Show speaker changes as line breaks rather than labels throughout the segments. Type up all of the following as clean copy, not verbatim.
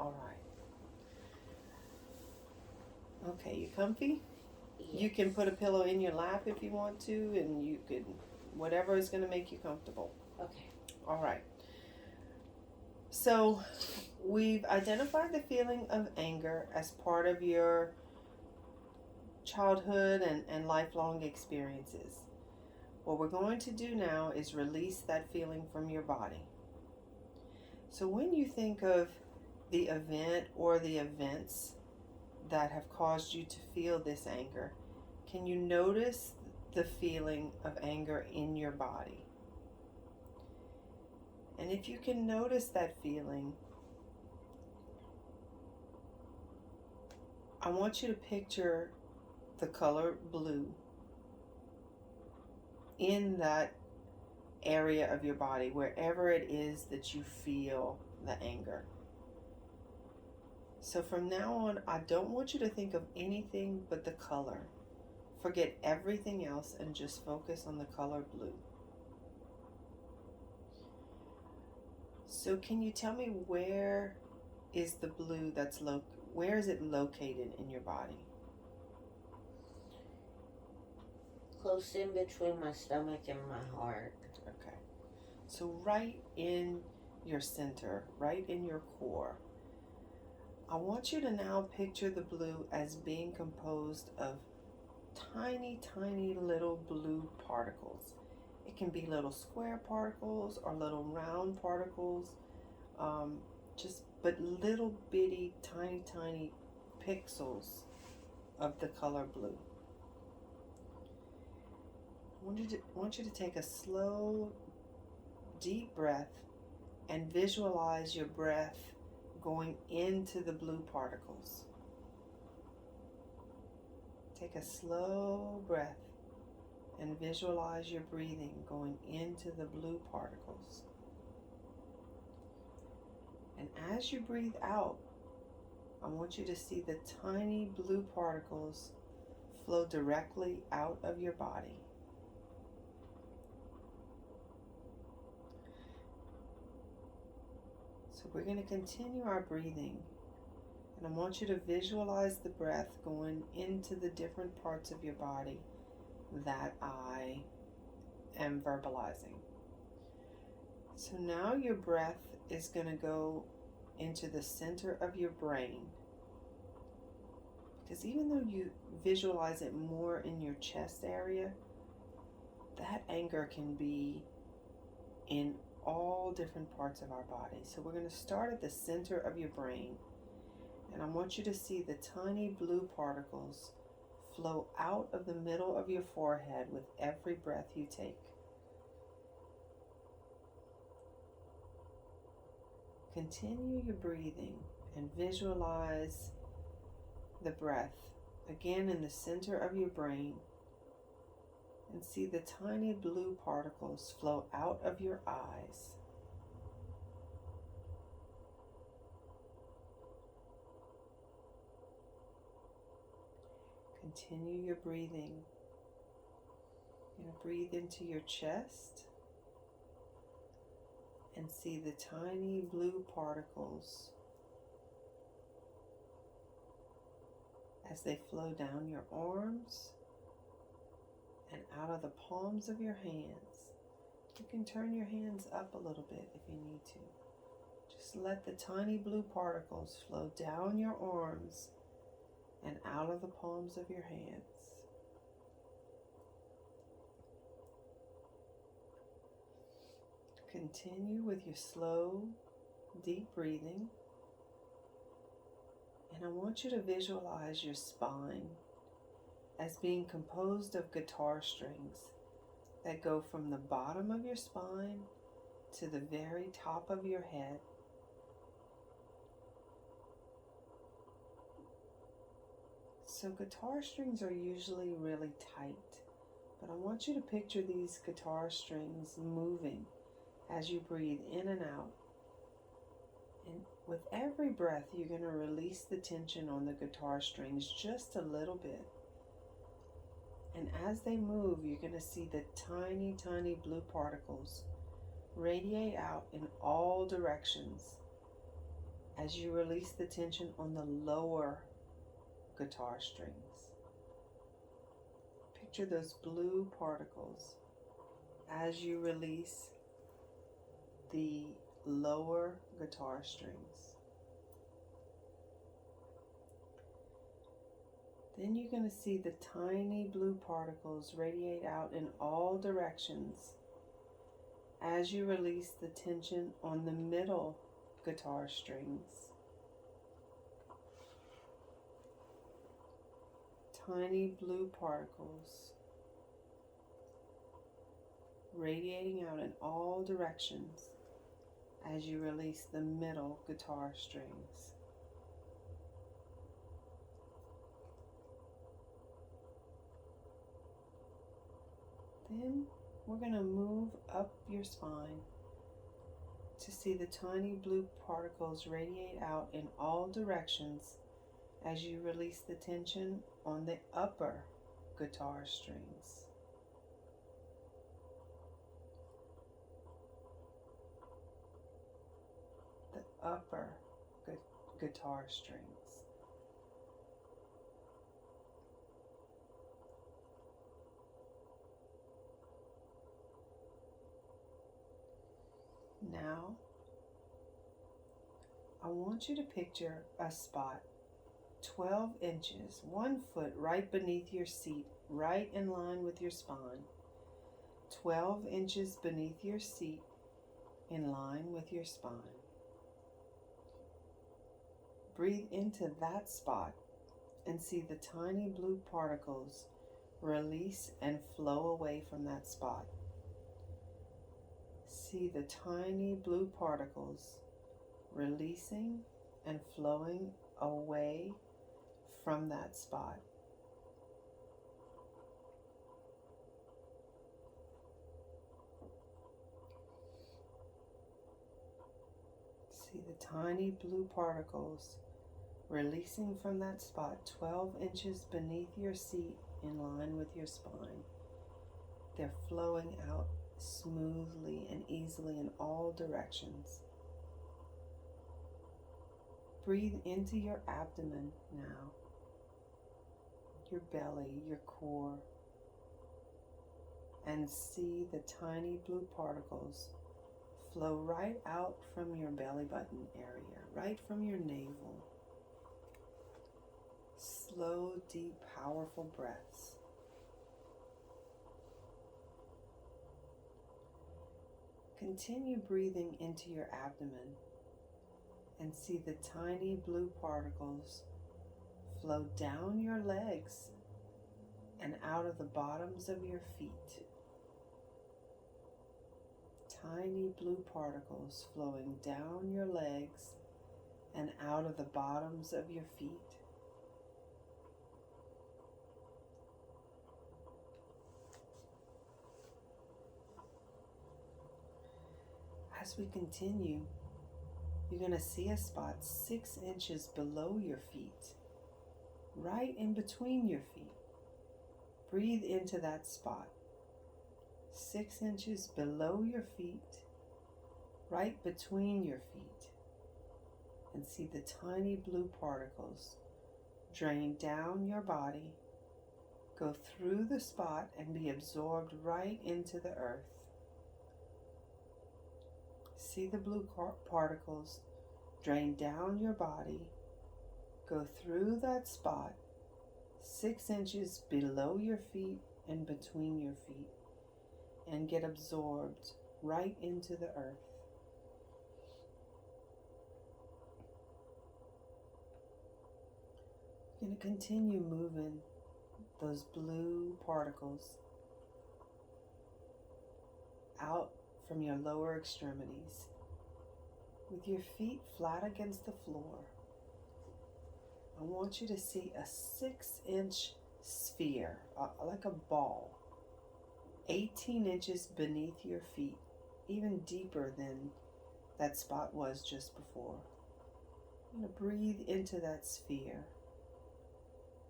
All right. Okay, you comfy?
Yes.
You can put a pillow in your lap if you want to, and you could, whatever is going to make you comfortable.
Okay.
All right. So, we've identified the feeling of anger as part of your childhood and lifelong experiences. What we're going to do now is release that feeling from your body. So, when you think of the event or the events that have caused you to feel this anger, can you notice the feeling of anger in your body? And if you can notice that feeling, I want you to picture the color blue in that area of your body, wherever it is that you feel the anger. So from now on, I don't want you to think of anything but the color. Forget everything else and just focus on the color blue. So can you tell me where is the blue where is it located in your body?
Close in between my stomach and my heart.
Okay. So right in your center, right in your core. I want you to now picture the blue as being composed of tiny, tiny little blue particles. It can be little square particles or little round particles, but little bitty, tiny, tiny pixels of the color blue. I want you to take a slow, deep breath and visualize your breath going into the blue particles. Take a slow breath and visualize your breathing going into the blue particles. And as you breathe out, I want you to see the tiny blue particles flow directly out of your body. So we're going to continue our breathing. And I want you to visualize the breath going into the different parts of your body that I am verbalizing. So now your breath is going to go into the center of your brain. Because even though you visualize it more in your chest area, that anger can be in all different parts of our body. So we're going to start at the center of your brain. And I want you to see the tiny blue particles flow out of the middle of your forehead with every breath you take. Continue your breathing and visualize the breath again in the center of your brain, and see the tiny blue particles flow out of your eyes. Continue your breathing. You're going to breathe into your chest and see the tiny blue particles as they flow down your arms and out of the palms of your hands. You can turn your hands up a little bit if you need to. Just let the tiny blue particles flow down your arms and out of the palms of your hands. Continue with your slow, deep breathing. And I want you to visualize your spine as being composed of guitar strings that go from the bottom of your spine to the very top of your head. So guitar strings are usually really tight, but I want you to picture these guitar strings moving as you breathe in and out. And with every breath, you're going to release the tension on the guitar strings just a little bit. And as they move, you're going to see the tiny, tiny blue particles radiate out in all directions as you release the tension on the lower guitar strings. Picture those blue particles as you release the lower guitar strings. Then you're going to see the tiny blue particles radiate out in all directions as you release the tension on the middle guitar strings. Tiny blue particles radiating out in all directions as you release the middle guitar strings. Then we're going to move up your spine to see the tiny blue particles radiate out in all directions as you release the tension on the upper guitar strings. The upper guitar strings. Now, I want you to picture a spot 12 inches, 1 foot right beneath your seat, right in line with your spine. 12 inches beneath your seat, in line with your spine. Breathe into that spot and see the tiny blue particles release and flow away from that spot. See the tiny blue particles releasing and flowing away from that spot. See the tiny blue particles releasing from that spot 12 inches beneath your seat in line with your spine. They're flowing out smoothly and easily in all directions. Breathe into your abdomen now, your belly, your core, and see the tiny blue particles flow right out from your belly button area, right from your navel. Slow, deep, powerful breaths. Continue breathing into your abdomen and see the tiny blue particles flow down your legs and out of the bottoms of your feet. Tiny blue particles flowing down your legs and out of the bottoms of your feet. As we continue, you're going to see a spot 6 inches below your feet, right in between your feet. Breathe into that spot. 6 inches below your feet, right between your feet. And see the tiny blue particles drain down your body, go through the spot, and be absorbed right into the earth. See the blue particles drain down your body, go through that spot 6 inches below your feet and between your feet, and get absorbed right into the earth. You're going to continue moving those blue particles out from your lower extremities with your feet flat against the floor. I want you to see a 6-inch sphere, like a ball, 18 inches beneath your feet, even deeper than that spot was just before. I'm going to breathe into that sphere.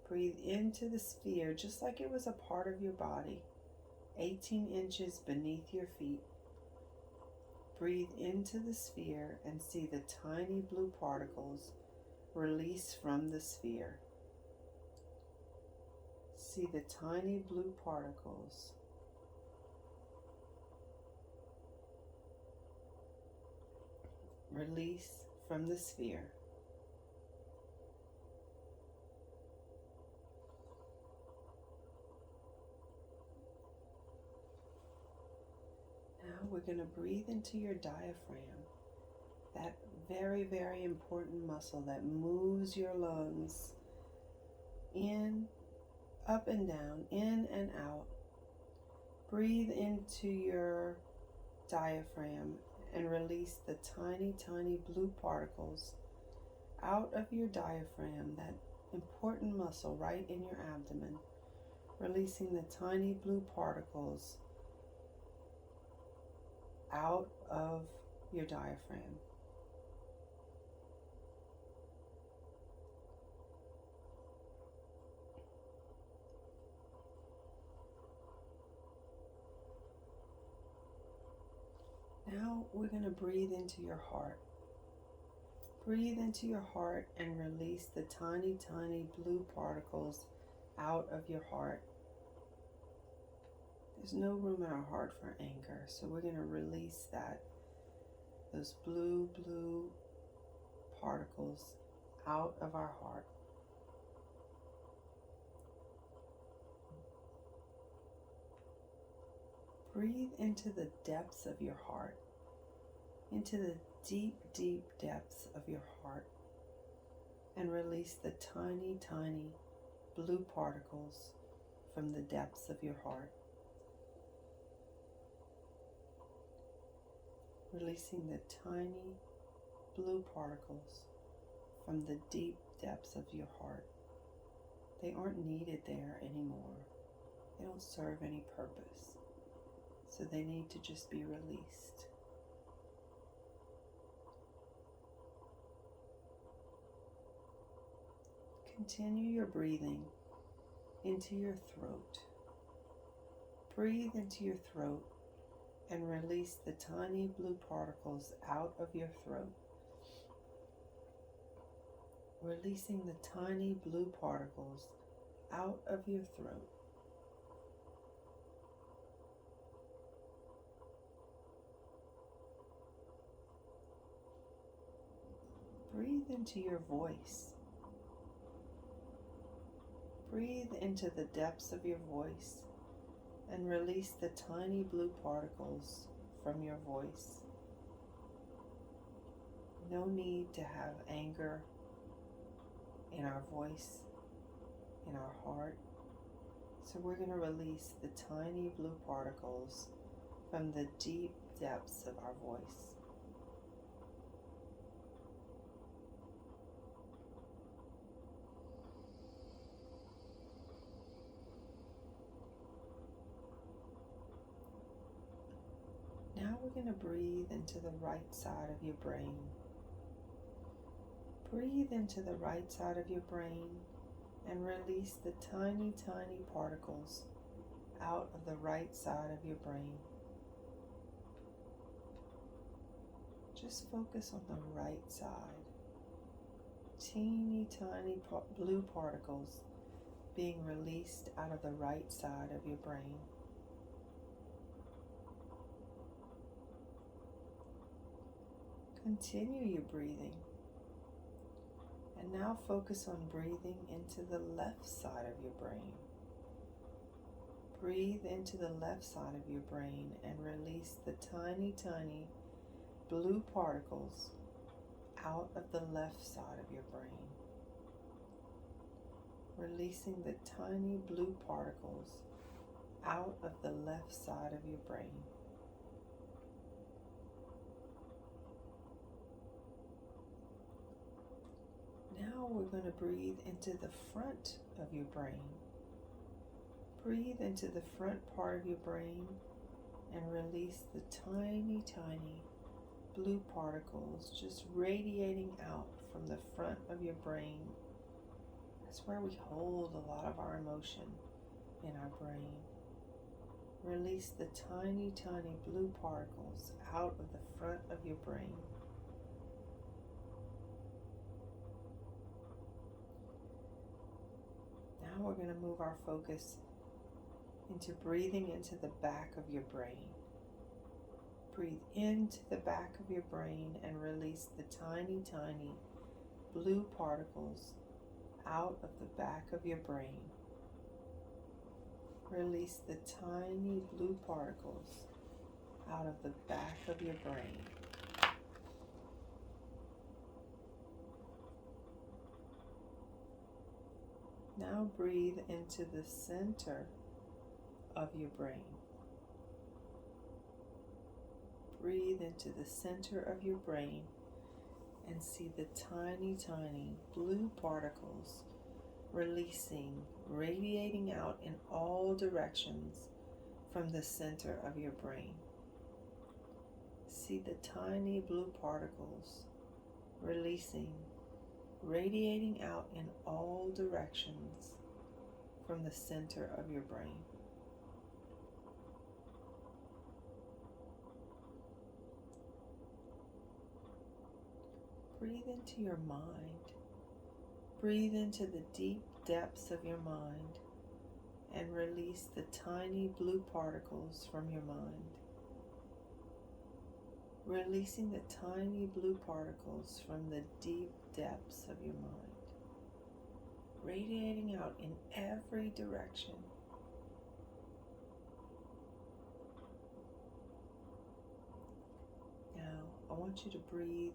Breathe into the sphere just like it was a part of your body, 18 inches beneath your feet. breathe into the sphere and see the tiny blue particles release from the sphere. See the tiny blue particles release from the sphere. Now we're going to breathe into your diaphragm, that very, very important muscle that moves your lungs in, up and down, in and out. Breathe into your diaphragm and release the tiny, tiny blue particles out of your diaphragm, that important muscle right in your abdomen. Releasing the tiny blue particles out of your diaphragm. Now we're going to breathe into your heart. Breathe into your heart and release the tiny, tiny blue particles out of your heart. There's no room in our heart for anger, so we're going to release those blue particles out of our heart. Breathe into the depths of your heart, into the deep, deep depths of your heart, and release the tiny, tiny blue particles from the depths of your heart. Releasing the tiny blue particles from the deep depths of your heart. They aren't needed there anymore. They don't serve any purpose. So they need to just be released. Continue your breathing into your throat. Breathe into your throat and release the tiny blue particles out of your throat. Releasing the tiny blue particles out of your throat. Breathe into your voice. Breathe into the depths of your voice and release the tiny blue particles from your voice. No need to have anger in our voice, in our heart. So we're going to release the tiny blue particles from the deep depths of our voice. Now we're going to breathe into the right side of your brain. Breathe into the right side of your brain and release the tiny, tiny particles out of the right side of your brain. Just focus on the right side. Teeny, tiny blue particles being released out of the right side of your brain. Continue your breathing. And now focus on breathing into the left side of your brain. Breathe into the left side of your brain and release the tiny, tiny blue particles out of the left side of your brain. Releasing the tiny blue particles out of the left side of your brain. Now we're going to breathe into the front of your brain. Breathe into the front part of your brain and release the tiny, tiny blue particles just radiating out from the front of your brain. That's where we hold a lot of our emotion in our brain. Release the tiny, tiny blue particles out of the front of your brain. Now we're going to move our focus into breathing into the back of your brain. Breathe into the back of your brain and release the tiny, tiny blue particles out of the back of your brain. Release the tiny blue particles out of the back of your brain. Now breathe into the center of your brain. Breathe into the center of your brain and see the tiny, tiny blue particles releasing, radiating out in all directions from the center of your brain. See the tiny blue particles releasing, radiating out in all directions from the center of your brain. Breathe into your mind. Breathe into the deep depths of your mind and release the tiny blue particles from your mind. Releasing the tiny blue particles from the deep depths of your mind. Radiating out in every direction. Now, I want you to breathe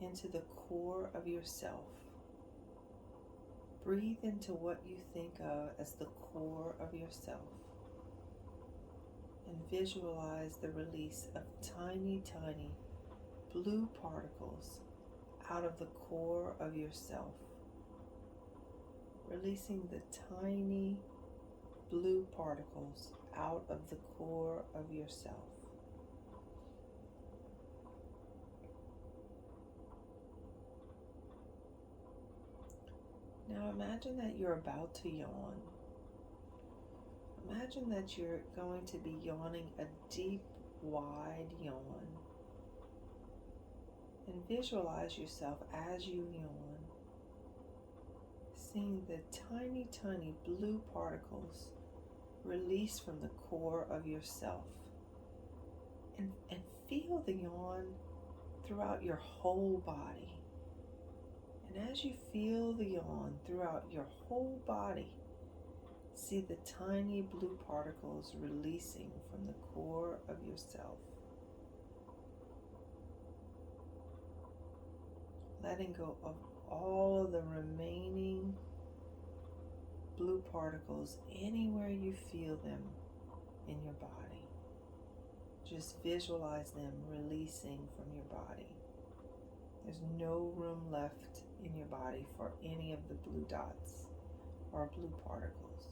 into the core of yourself. Breathe into what you think of as the core of yourself. And visualize the release of tiny, tiny blue particles out of the core of yourself. Releasing the tiny blue particles out of the core of yourself. Now imagine that you're about to yawn. Imagine that you're going to be yawning a deep, wide yawn. And visualize yourself as you yawn, seeing the tiny, tiny blue particles release from the core of yourself. And feel the yawn throughout your whole body. And as you feel the yawn throughout your whole body, see the tiny blue particles releasing from the core of yourself. Letting go of all of the remaining blue particles anywhere you feel them in your body. Just visualize them releasing from your body. There's no room left in your body for any of the blue dots or blue particles.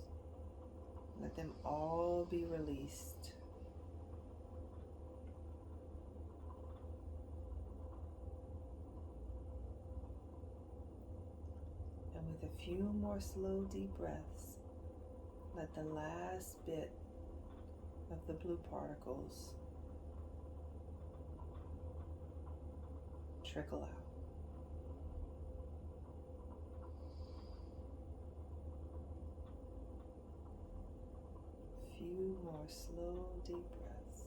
Let them all be released. And with a few more slow, deep breaths, let the last bit of the blue particles trickle out. Few more slow, deep breaths.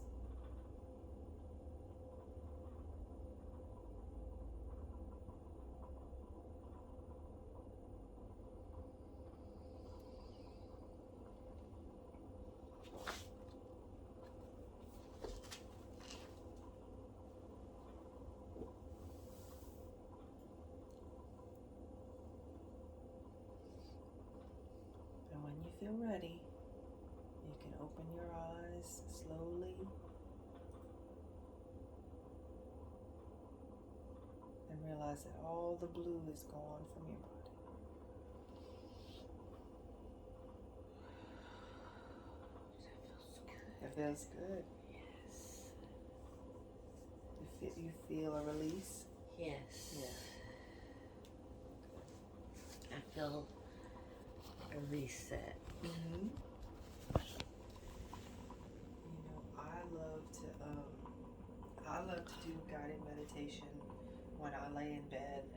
And when you feel ready, you can open your eyes slowly and realize that all the blue is gone from your body. That feels good.
Yes.
You feel a release?
Yes.
Yeah.
I feel a reset.
Mm-hmm. I love to do guided meditation when I lay in bed